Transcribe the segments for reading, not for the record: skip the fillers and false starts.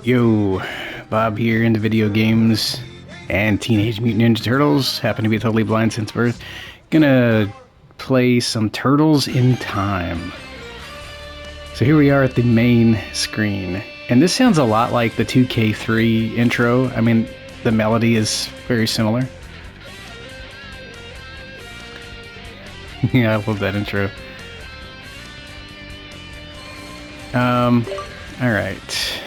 Yo, Bob here into video games and Teenage Mutant Ninja Turtles. Happen to be totally blind since birth. Gonna play some Turtles in Time. So here we are at the main screen. And this sounds a lot like the 2K3 intro. I mean, the melody is very similar. Yeah, I love that intro. Alright.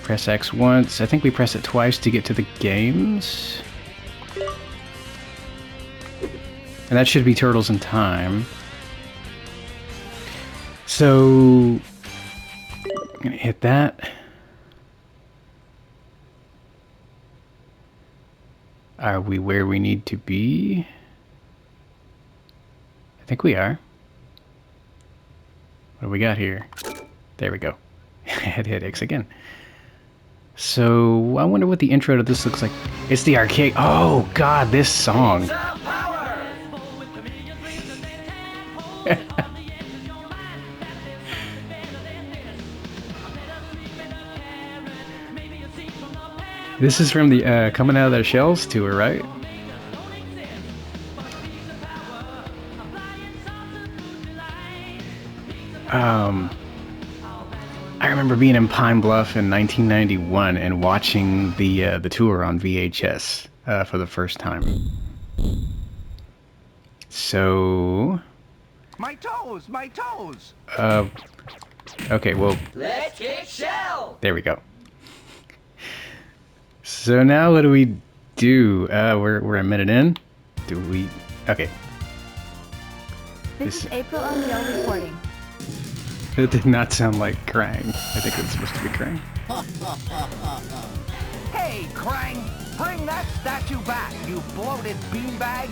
Press X once. I think we press it twice to get to the games. And that should be Turtles in Time. So, I'm gonna hit that. Are we where we need to be? I think we are. What do we got here? There we go. I had to hit X again. So, I wonder what the intro to this looks like. It's the arcade. Oh, God, this song. This is from the Coming Out of Their Shells tour, right? I remember being in Pine Bluff in 1991 and watching the tour on VHS for the first time. So, my toes, my toes. Okay, well, let's kick shell. There we go. So now what do we do? We're a minute in. Do we? Okay. This is April O'Neil reporting. It did not sound like Krang. I think it's supposed to be Krang. Hey, Krang! Bring that statue back, you bloated beanbag!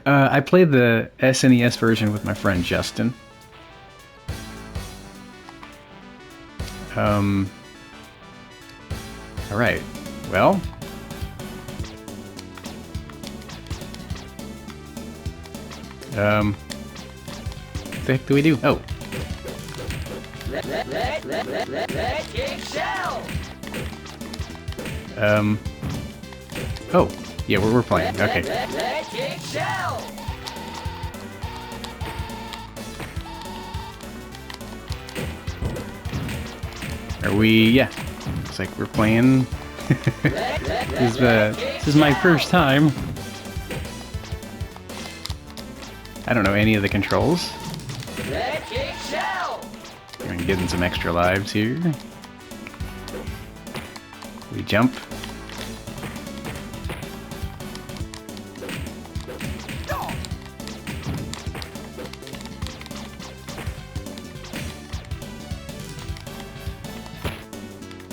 I played the SNES version with my friend Justin. Alright. Well. What the heck do we do? Oh. Let's kick shell. Oh. Yeah, we're playing. Okay. Let's kick shell. Are we? Yeah. Looks like we're playing. This is my first time. I don't know any of the controls. Let's kick shell. I'm getting some extra lives here. We jump.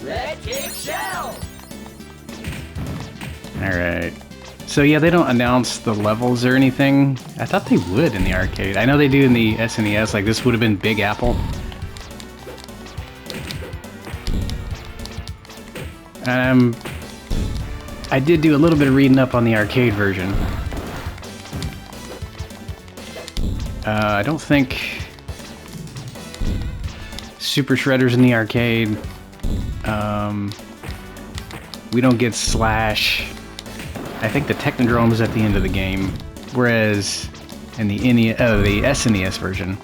Let's kick shell. Alright. So yeah, they don't announce the levels or anything. I thought they would in the arcade. I know they do in the SNES, like this would have been Big Apple. I did do a little bit of reading up on the arcade version. I don't think Super Shredder's in the arcade. We don't get Slash. I think the Technodrome is at the end of the game, whereas in the SNES version,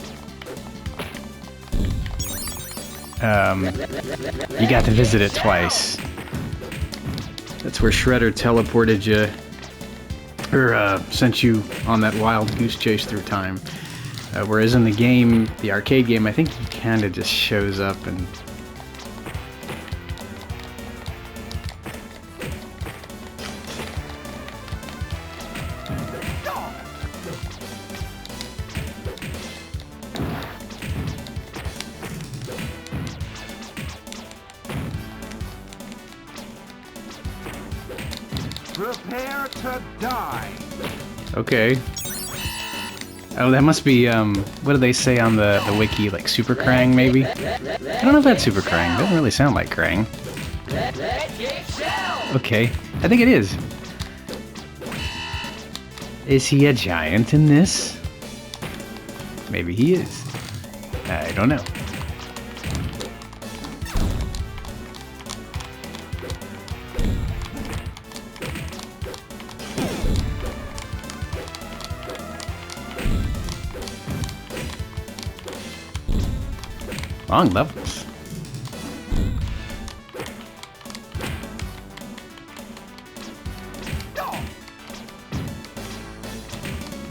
you got to visit it twice. That's where Shredder teleported you, or sent you on that wild goose chase through time. Whereas in the game, the arcade game, I think he kind of just shows up and... Prepare to die. Okay. Oh, that must be, what do they say on the wiki, like Super Krang, maybe? I don't know if that's Super Krang. Doesn't really sound like Krang. Okay, I think it is. Is he a giant in this? Maybe he is. I don't know. Long levels.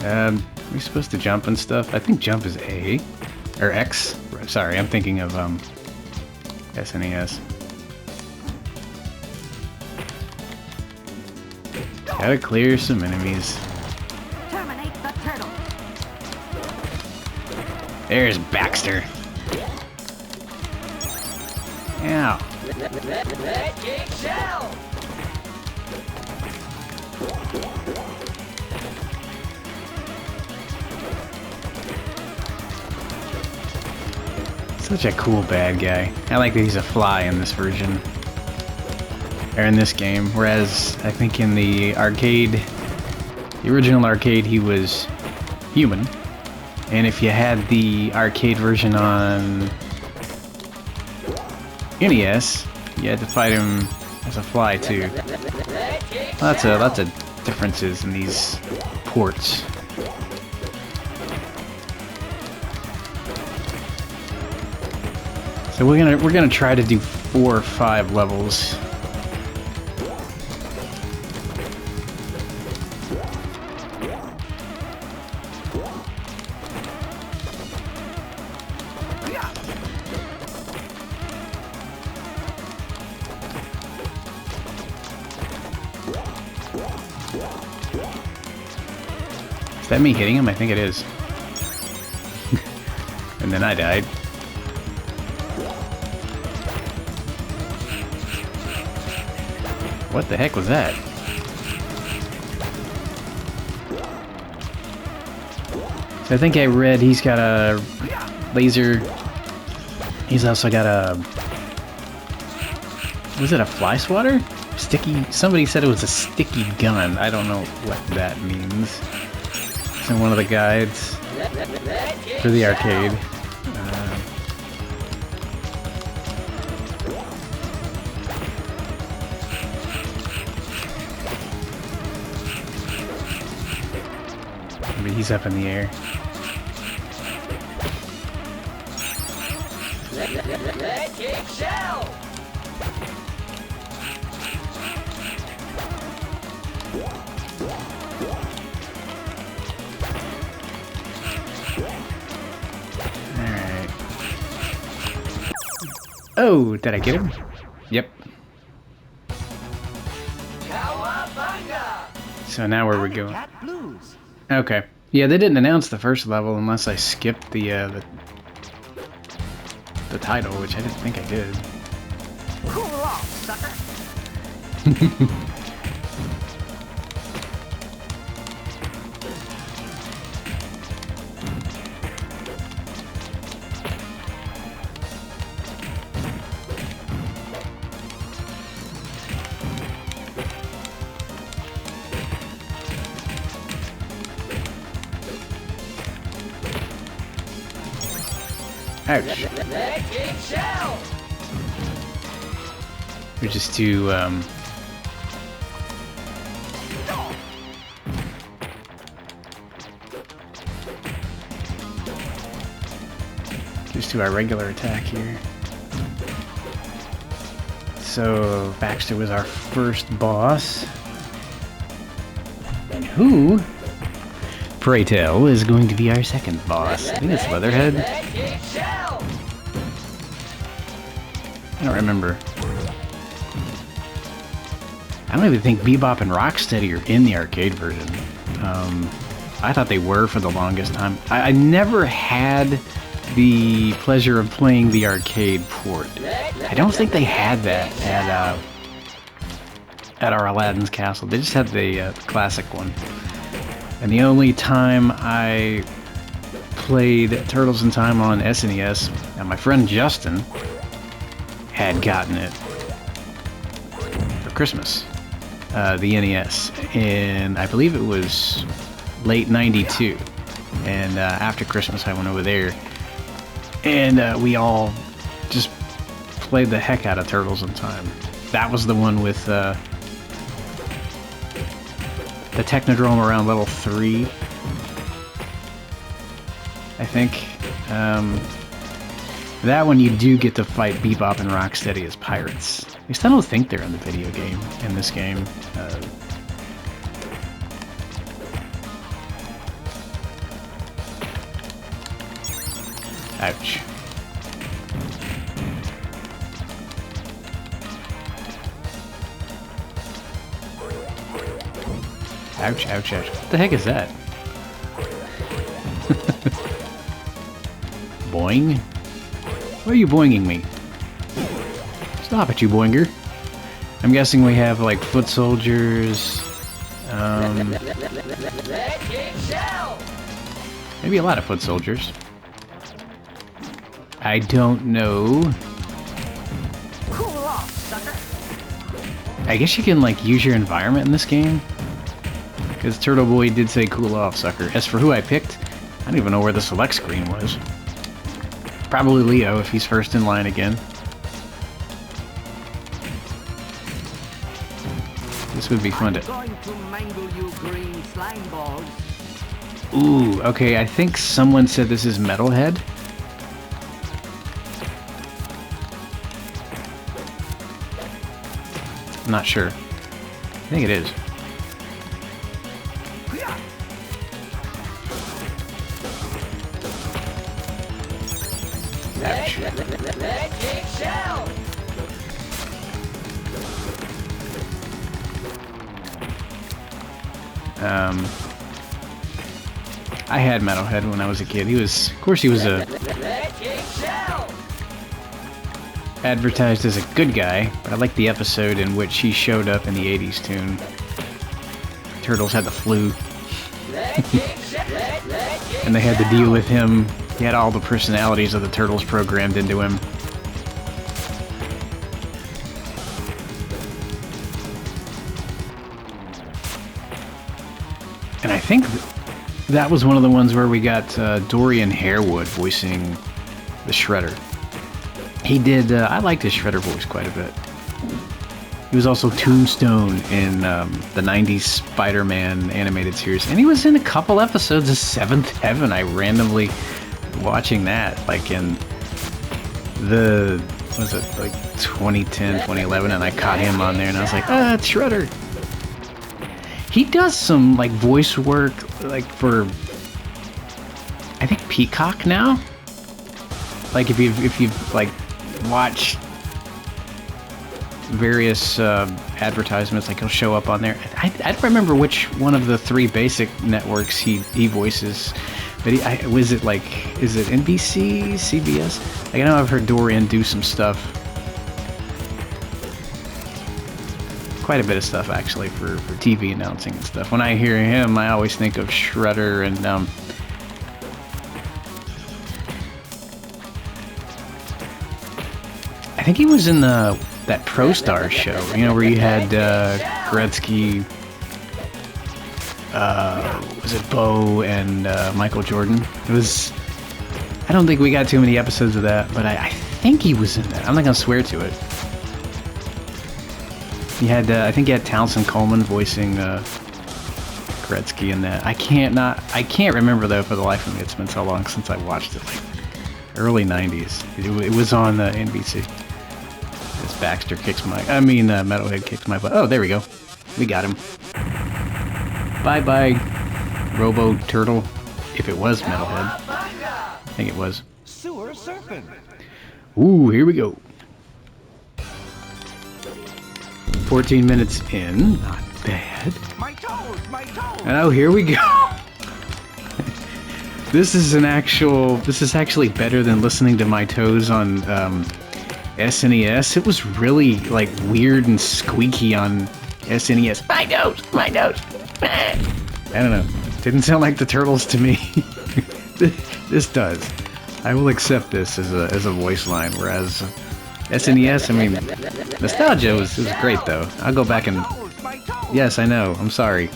Are we supposed to jump and stuff? I think jump is A. Or X. Sorry, I'm thinking of SNES. Gotta clear some enemies. Terminate the turtle. There's Baxter. Ow. Electric shell. Such a cool bad guy. I like that he's a fly in this version. Or in this game. Whereas, I think in the arcade, the original arcade, he was human. And if you had the arcade version on NES, you had to fight him as a fly too. Lots of differences in these ports. So we're gonna try to do 4 or 5 levels. Is that me hitting him? I think it is. And then I died. What the heck was that? So I think I read he's got a laser. He's also got a... Was it a fly swatter? Sticky... Somebody said it was a sticky gun. I don't know what that means. It's in one of the guides for the arcade. Maybe he's up in the air. Electric shell. Alright. Oh, did I get him? Yep. Cowabunga. So now where we going? Cat Blues. Okay. Yeah, they didn't announce the first level unless I skipped the title, which I didn't think I did. Cool off, sucker. Ouch. Electric shell. We're just too, just do our regular attack here. So, Baxter was our first boss. And who, pray tell, is going to be our second boss? I think it's Leatherhead. Electric shell. I don't remember. I don't even think Bebop and Rocksteady are in the arcade version. I thought they were for the longest time. I never had the pleasure of playing the arcade port. I don't think they had that at our Aladdin's Castle. They just had the classic one. And the only time I played Turtles in Time on SNES, and my friend Justin had gotten it for Christmas, the NES, and I believe it was late '92. And after Christmas, I went over there, And we all just played the heck out of Turtles in Time. That was the one with the Technodrome around level 3, I think. That one you do get to fight Bebop and Rocksteady as pirates. At least I don't think they're in the video game, in this game. Ouch. Ouch, ouch, ouch. What the heck is that? Boing? Why are you boinging me? Stop it, you boinger. I'm guessing we have, like, foot soldiers. Maybe a lot of foot soldiers. I don't know. Cool off, sucker. I guess you can, like, use your environment in this game. Because Turtle Boy did say cool off, sucker. As for who I picked, I don't even know where the select screen was. Probably Leo if he's first in line again. This would be fun to... Going to mangle you green slime balls. Ooh, okay, I think someone said this is Metalhead. I'm not sure. I think it is. Ouch. Red King Shell. I had Metalhead when I was a kid. He was, of course, he was Red King Shell. advertised as a good guy, but I like the episode in which he showed up in the 80s tune. Turtles had the flu, Red King Shell. Red King and they had to deal with him. He had all the personalities of the Turtles programmed into him. And I think that was one of the ones where we got Dorian Harewood voicing the Shredder. He did, I liked his Shredder voice quite a bit. He was also Tombstone in the 90s Spider-Man animated series. And he was in a couple episodes of Seventh Heaven. I randomly watching that, like in the, was it like 2010, 2011, and I caught him on there and I was like, ah, it's Shredder. He does some like voice work like for, I think, Peacock now. Like if you've like watched various advertisements, like he'll show up on there. I don't remember which one of the 3 basic networks he voices, but was it like, is it NBC, CBS? Like I know I've heard Dorian do some stuff, quite a bit of stuff actually for TV announcing and stuff. When I hear him, I always think of Shredder and I think he was in that Pro Stars show, you know, where you had Gretzky, was it Bo and Michael Jordan? It was, I don't think we got too many episodes of that, but I think he was in that. I'm not gonna swear to it. He had, I think he had Townsend Coleman voicing Gretzky in that. I can't remember though for the life of me. It's been so long since I watched it, like early 90s. It was on NBC. As Baxter kicks my, Metalhead kicks my butt. Oh, there we go. We got him. Bye-bye, Robo Turtle. If it was Metalhead. I think it was. Sewer serpent. Ooh, here we go. 14 minutes in. Not bad. My toes, my toes. Oh, here we go. This is actually better than listening to My Toes on SNES. It was really like weird and squeaky on SNES. My nose, my nose. I don't know. Didn't sound like the Turtles to me. This does. I will accept this as a voice line. Whereas SNES, I mean, nostalgia was great though. I'll go back and. My toes. Yes, I know. I'm sorry.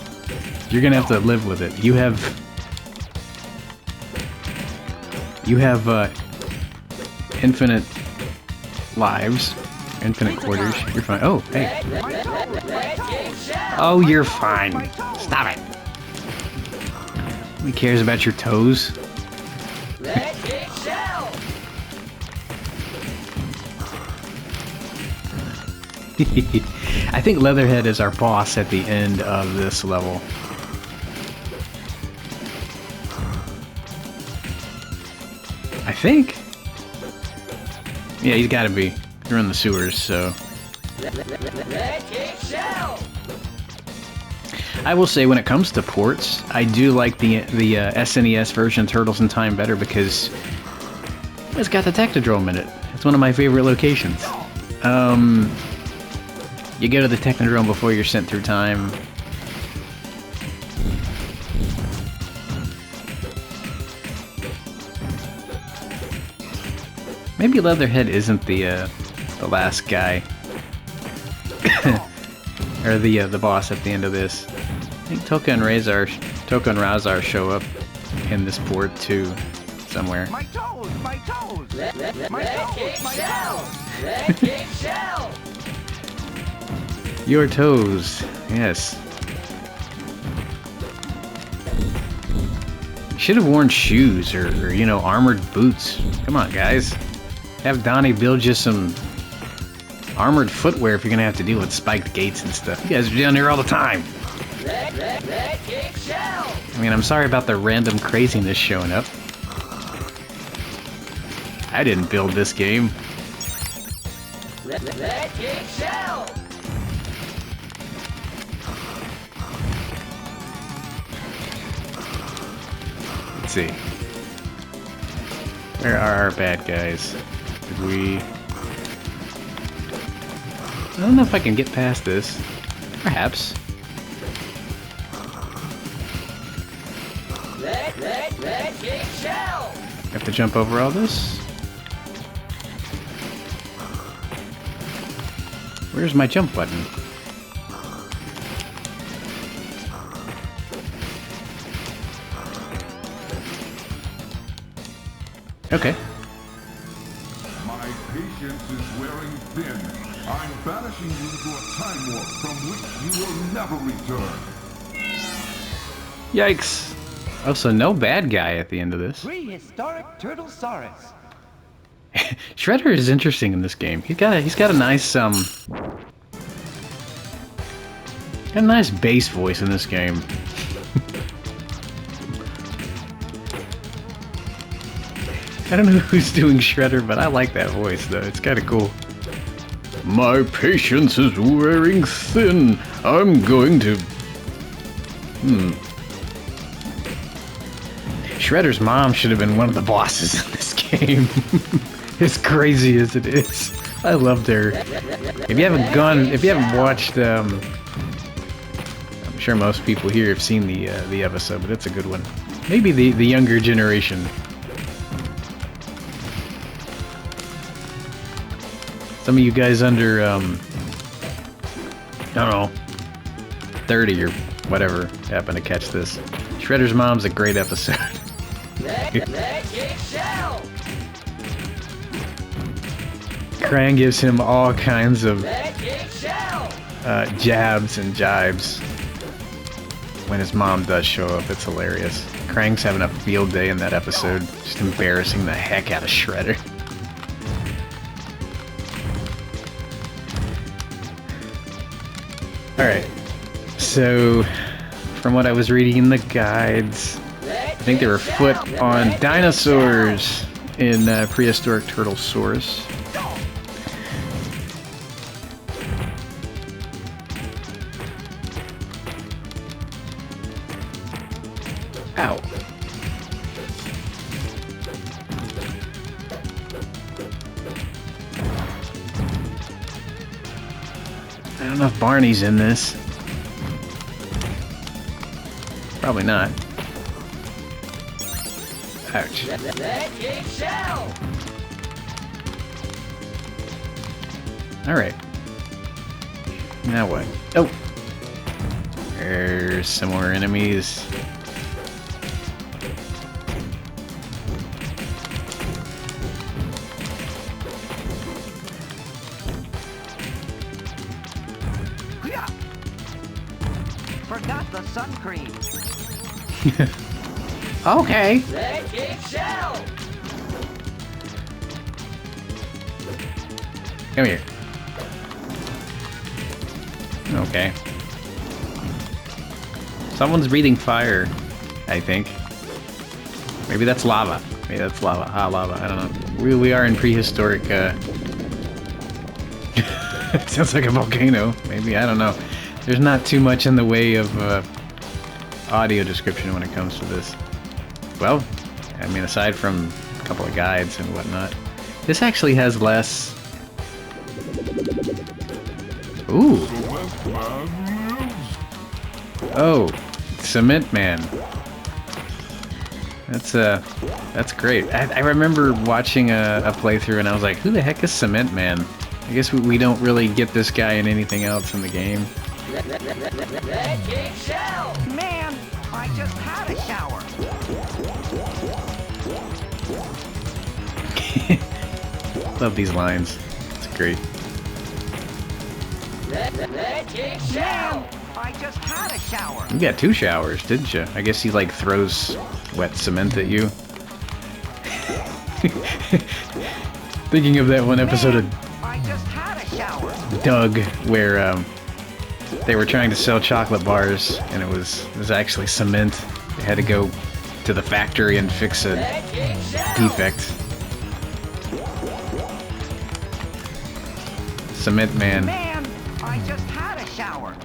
You're gonna have to live with it. You have infinite lives, infinite quarters. You're fine. Oh, hey. Oh, you're fine. Stop it. Nobody cares about your toes. I think Leatherhead is our boss at the end of this level. I think. Yeah, he's gotta be. You're in the sewers, so. I will say, when it comes to ports, I do like the SNES version of Turtles in Time better because it's got the Technodrome in it. It's one of my favorite locations. You go to the Technodrome before you're sent through time. Maybe Leatherhead isn't the last guy, or the boss at the end of this. I think Toka and Razar show up in this port too, somewhere. My toes, my toes. My toes, my toes. Your toes, yes. Should have worn shoes or you know, armored boots. Come on, guys. Have Donnie build you some armored footwear if you're gonna have to deal with spiked gates and stuff. You guys are down here all the time. I mean, I'm sorry about the random craziness showing up. I didn't build this game. Let's see. Where are our bad guys? Did we... I don't know if I can get past this. Perhaps. Have to jump over all this? Where's my jump button? Okay. My patience is wearing thin. I'm banishing you to a time warp from which you will never return. Yikes. Oh, so no bad guy at the end of this. Prehistoric Turtlesaurus. Shredder is interesting in this game. He's got a nice got a nice bass voice in this game. I don't know who's doing Shredder, but I like that voice though. It's kind of cool. My patience is wearing thin. I'm going to... Shredder's mom should have been one of the bosses in this game. As crazy as it is. I loved her. If you haven't watched, I'm sure most people here have seen the episode, but it's a good one. Maybe the younger generation. Some of you guys under, I don't know, 30 or whatever happen to catch this. Shredder's mom's a great episode. Krang gives him all kinds of jabs and jibes when his mom does show up. It's hilarious. Krang's having a field day in that episode, just embarrassing the heck out of Shredder. Alright, so from what I was reading in the guides, I think they were foot on dinosaurs in prehistoric Turtlesaurus. Ow. I don't know if Barney's in this. Probably not. Ouch. Alright. Now what? Oh! There's some more enemies. sun cream. Okay. Electric shell. Come here. Okay. Someone's breathing fire, I think. Maybe that's lava. Maybe that's lava. Ah, lava. I don't know. We are in prehistoric, It sounds like a volcano. Maybe, I don't know. There's not too much in the way of, audio description when it comes to this. Well, I mean, aside from a couple of guides and whatnot, this actually has less... Ooh! Oh, Cement Man. That's great. I remember watching a playthrough and I was like, who the heck is Cement Man? I guess we don't really get this guy in anything else in the game. Electric shell. Man, I just had a shower. Love these lines. It's great. Electric shell. Man, I just had a shower. You got 2 showers, didn't you? I guess he like throws wet cement at you. Thinking of that one episode of I just had a shower. Doug where they were trying to sell chocolate bars and it was actually cement. They had to go to the factory and fix a Electric shell. defect. Cement Man. Man, I just had a shower.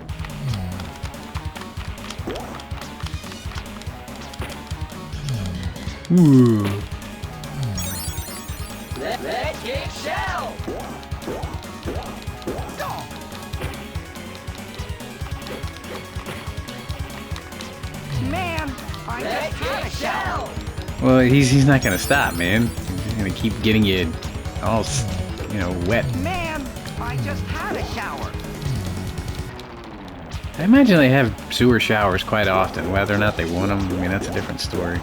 Ooh. Electric shell. Man, I just had a Electric shower. shell. Well, he's not gonna stop, man. He's gonna keep getting you all, you know, wet. Man, I just had a shower. I imagine they have sewer showers quite often. Whether or not they want them, I mean, that's a different story.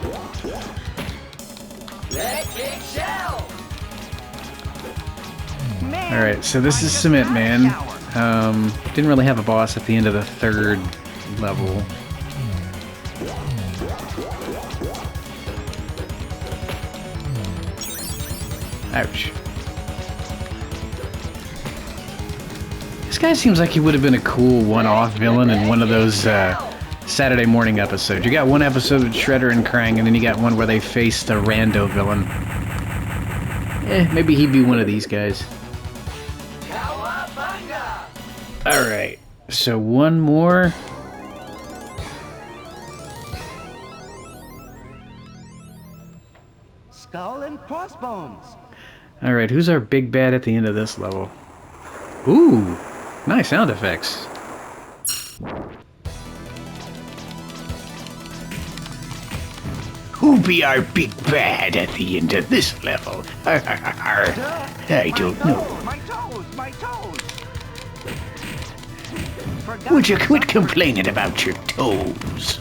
Electric shell. Man, Alright, so this I is just Cement had a Man. shower. Didn't really have a boss at the end of the 3rd level. Ouch. This guy seems like he would have been a cool one-off villain in one of those Saturday morning episodes. You got one episode with Shredder and Krang, and then you got one where they faced a rando villain. Maybe he'd be one of these guys. Cowabunga. Alright, so one more. Skull and crossbones. Alright, who's our big bad at the end of this level? Ooh, nice sound effects. Who be our big bad at the end of this level? I don't know. My toes, my toes. Forgot Would you the quit sun- complaining about your toes?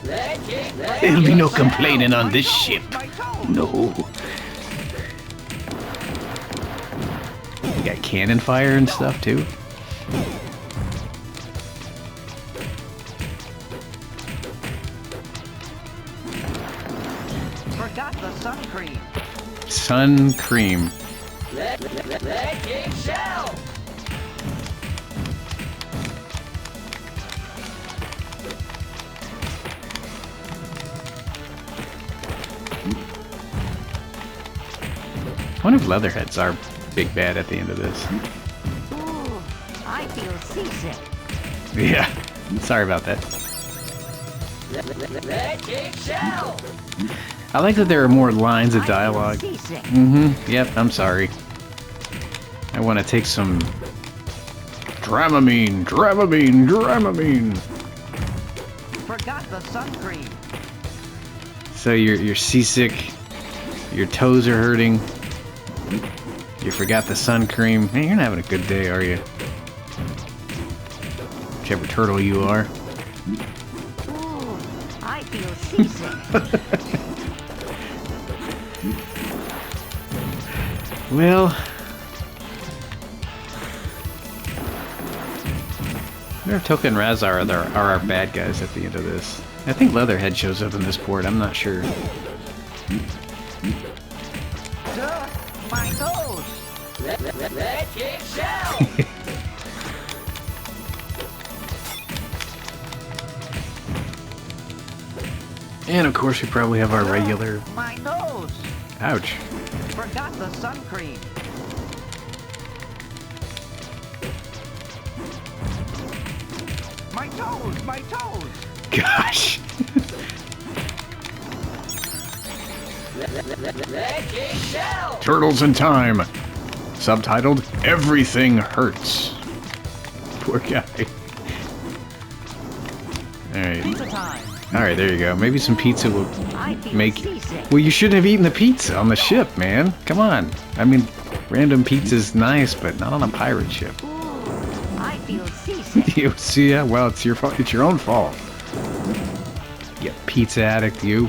Electric. There'll be no complaining on this ship. My toes. No. You got cannon fire and stuff too? Forgot the sun cream. Sun cream. Electric shell. I wonder if Leatherhead's our big bad at the end of this. Ooh, I feel seasick. Yeah, sorry about that. Electric shell. I like that there are more lines of dialogue. I feel seasick. Mm-hmm, yep, I'm sorry. I want to take some Dramamine, Dramamine, Dramamine. Forgot the sun cream. So you're seasick, your toes are hurting, you forgot the sun cream. Man, you're not having a good day, are you? Whichever turtle you are. Ooh, I feel seasick. Well, wonder if Toka and Razar are our bad guys at the end of this. I think Leatherhead shows up in this port, I'm not sure. Duh, my nose. Leg kick shell. And of course we probably have our regular... My nose. Ouch. Forgot the sun cream. My toes, my toes. Gosh. Leg kick shell. Turtles in Time. Subtitled, Everything Hurts. Poor guy. Alright. Pizza time. Alright, there you go. Maybe some pizza will I feel make... seasick. Well, you shouldn't have eaten the pizza on the ship, man. Come on. I mean, random pizza's nice, but not on a pirate ship. Ooh, I feel seasick. You see, yeah, well, it's your fault. It's your own fault. You pizza addict, you.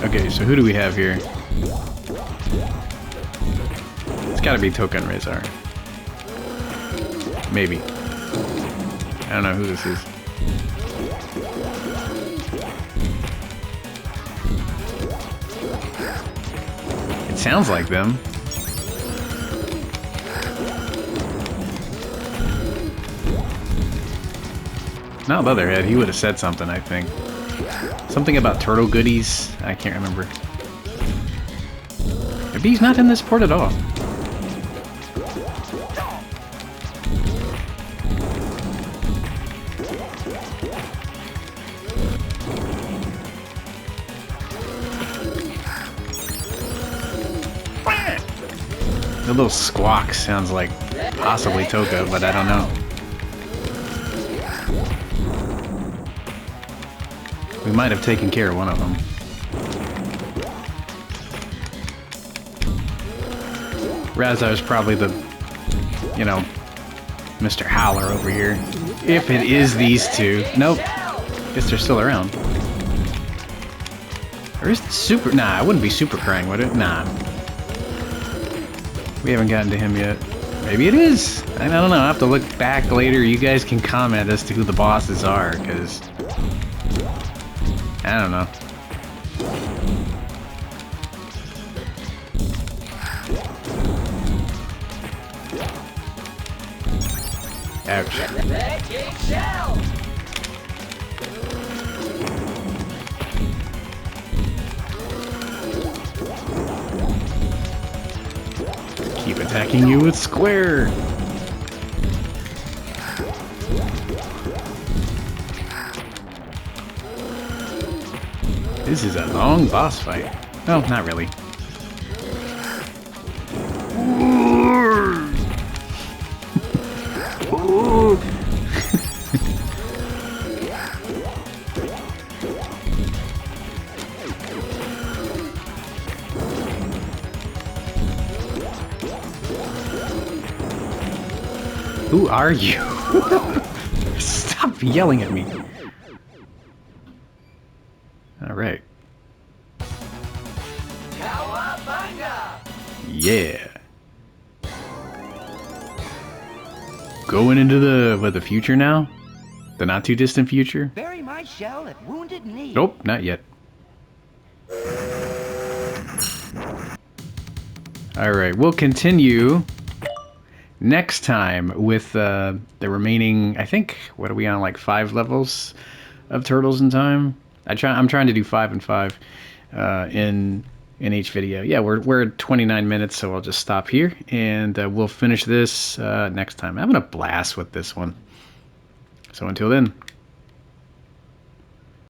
Okay, so who do we have here? It's gotta be Toka and Razor. Maybe. I don't know who this is. It sounds like them. Not Leatherhead, he would have said something, I think. Something about turtle goodies. I can't remember. Maybe he's not in this port at all. The little squawk sounds like possibly Toka, but I don't know. We might have taken care of one of them. Razar's probably the, you know, Mr. Howler over here. If it is these two. Nope. Guess they're still around. Or is it Super... Nah, it wouldn't be Super Krang, would it? Nah. We haven't gotten to him yet. Maybe it is. I don't know. I'll have to look back later. You guys can comment as to who the bosses are, because... I don't know. Ouch. Leg kick shell. Keep attacking you with square. This is a long boss fight. Oh, not really. Who are you? Stop yelling at me. All right. Cowabunga. Yeah. Going into the future now? The not too distant future? Bury my shell at Wounded Knee. Nope, not yet. Alright, we'll continue next time with the remaining, I think, what are we on, like 5 levels of Turtles in Time? I'm trying to do 5 and 5 in each video. Yeah, we're at 29 minutes, so I'll just stop here, and we'll finish this next time. I'm having a blast with this one. So until then,